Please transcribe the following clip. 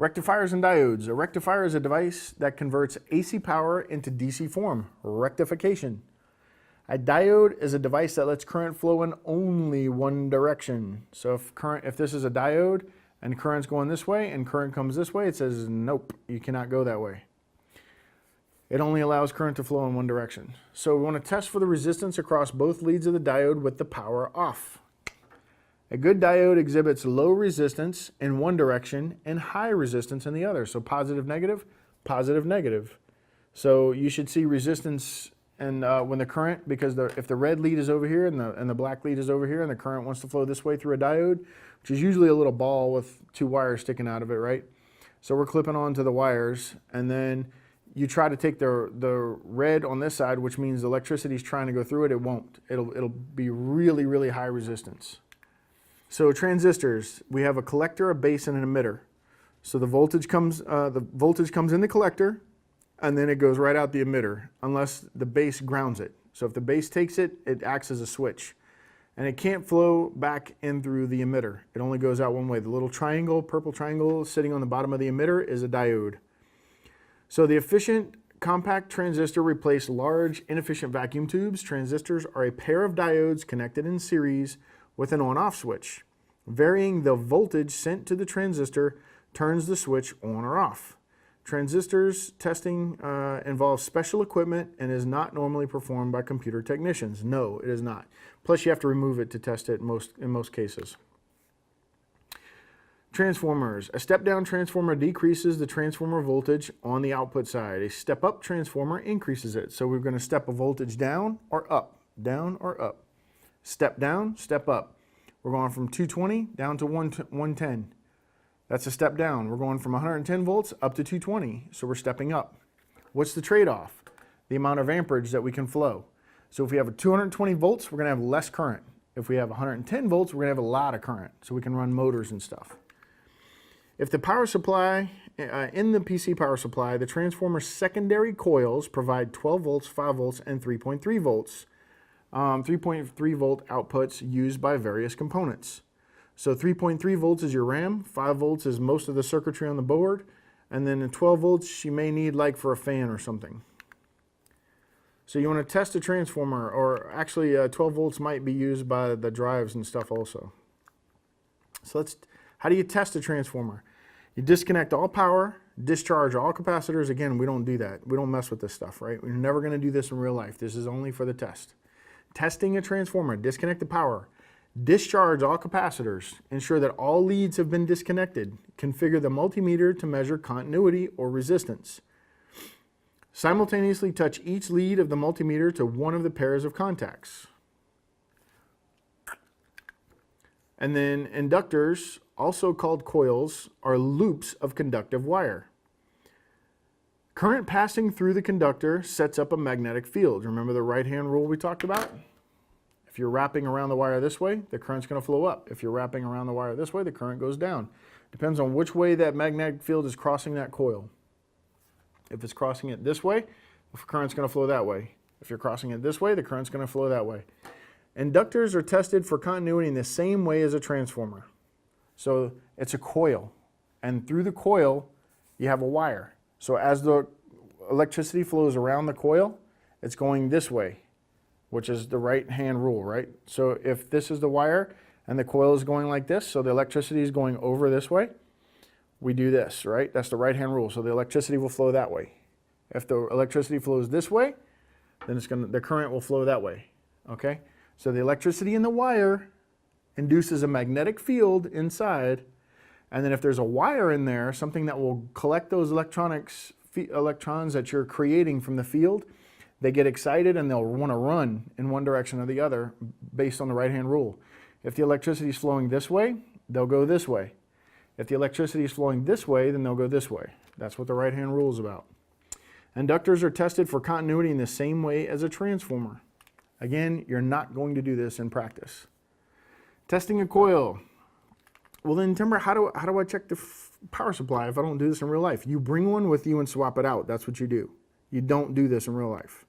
Rectifiers and diodes. A rectifier is a device that converts AC power into DC form, rectification. A diode is a device that lets current flow in only one direction. So if this is a diode and current's going this way and current comes this way, it says, nope, you cannot go that way. It only allows current to flow in one direction. So we want to test for the resistance across both leads of the diode with the power off. A good diode exhibits low resistance in one direction and high resistance in the other. So positive, negative, positive, negative. So you should see resistance and when the current, because if the red lead is over here and the black lead is over here and the current wants to flow this way through a diode, which is usually a little ball with two wires sticking out of it, right? So we're clipping onto the wires, and then you try to take the red on this side, which means the electricity is trying to go through it. It won't. It'll be really, really high resistance. So transistors, we have a collector, a base, and an emitter. So the voltage comes in the collector, and then it goes right out the emitter, unless the base grounds it. So if the base takes it, it acts as a switch. And it can't flow back in through the emitter. It only goes out one way. The little triangle, purple triangle sitting on the bottom of the emitter is a diode. So the efficient compact transistor replaces large inefficient vacuum tubes. Transistors are a pair of diodes connected in series with an on-off switch. Varying the voltage sent to the transistor turns the switch on or off. Transistors testing involves special equipment and is not normally performed by computer technicians. No, it is not. Plus you have to remove it to test it in most cases. Transformers. A step-down transformer decreases the transformer voltage on the output side. A step-up transformer increases it. So we're going to step a voltage down or up, down or up. Step down, step up. We're going from 220 down to 110. That's a step down. We're going from 110 volts up to 220, so we're stepping up. What's the trade-off? The amount of amperage that we can flow. So if we have a 220 volts, we're going to have less current. If we have 110 volts, we're going to have a lot of current, so we can run motors and stuff. If the power supply, in the PC power supply, the transformer's secondary coils provide 12 volts, 5 volts, and 3.3 volts. 3.3 volt outputs used by various components. So 3.3 volts is your RAM, 5 volts is most of the circuitry on the board, and then the 12 volts you may need like for a fan or something. So you want to test a transformer, or actually 12 volts might be used by the drives and stuff also. So how do you test a transformer? You disconnect all power, discharge all capacitors. Again, we don't do that. We don't mess with this stuff, right? We're never going to do this in real life. This is only for the test. Testing a transformer, disconnect the power, discharge all capacitors, ensure that all leads have been disconnected, configure the multimeter to measure continuity or resistance. Simultaneously touch each lead of the multimeter to one of the pairs of contacts. And then inductors, also called coils, are loops of conductive wire. Current passing through the conductor sets up a magnetic field. Remember the right-hand rule we talked about? If you're wrapping around the wire this way, the current's going to flow up. If you're wrapping around the wire this way, the current goes down. Depends on which way that magnetic field is crossing that coil. If it's crossing it this way, the current's going to flow that way. If you're crossing it this way, the current's going to flow that way. Inductors are tested for continuity in the same way as a transformer. So it's a coil, and through the coil, you have a wire. So as the electricity flows around the coil, it's going this way, which is the right-hand rule, right? So if this is the wire and the coil is going like this, so the electricity is going over this way, we do this, right? That's the right-hand rule. So the electricity will flow that way. If the electricity flows this way, then the current will flow that way, okay? So the electricity in the wire induces a magnetic field inside, and then if there's a wire in there, something that will collect those electrons that you're creating from the field, they get excited and they'll want to run in one direction or the other based on the right-hand rule. If the electricity is flowing this way, they'll go this way. If the electricity is flowing this way, then they'll go this way. That's what the right-hand rule is about. Inductors are tested for continuity in the same way as a transformer. Again, you're not going to do this in practice. Testing a coil. Well then, Timber, how do I check the power supply if I don't do this in real life? You bring one with you and swap it out. That's what you do. You don't do this in real life.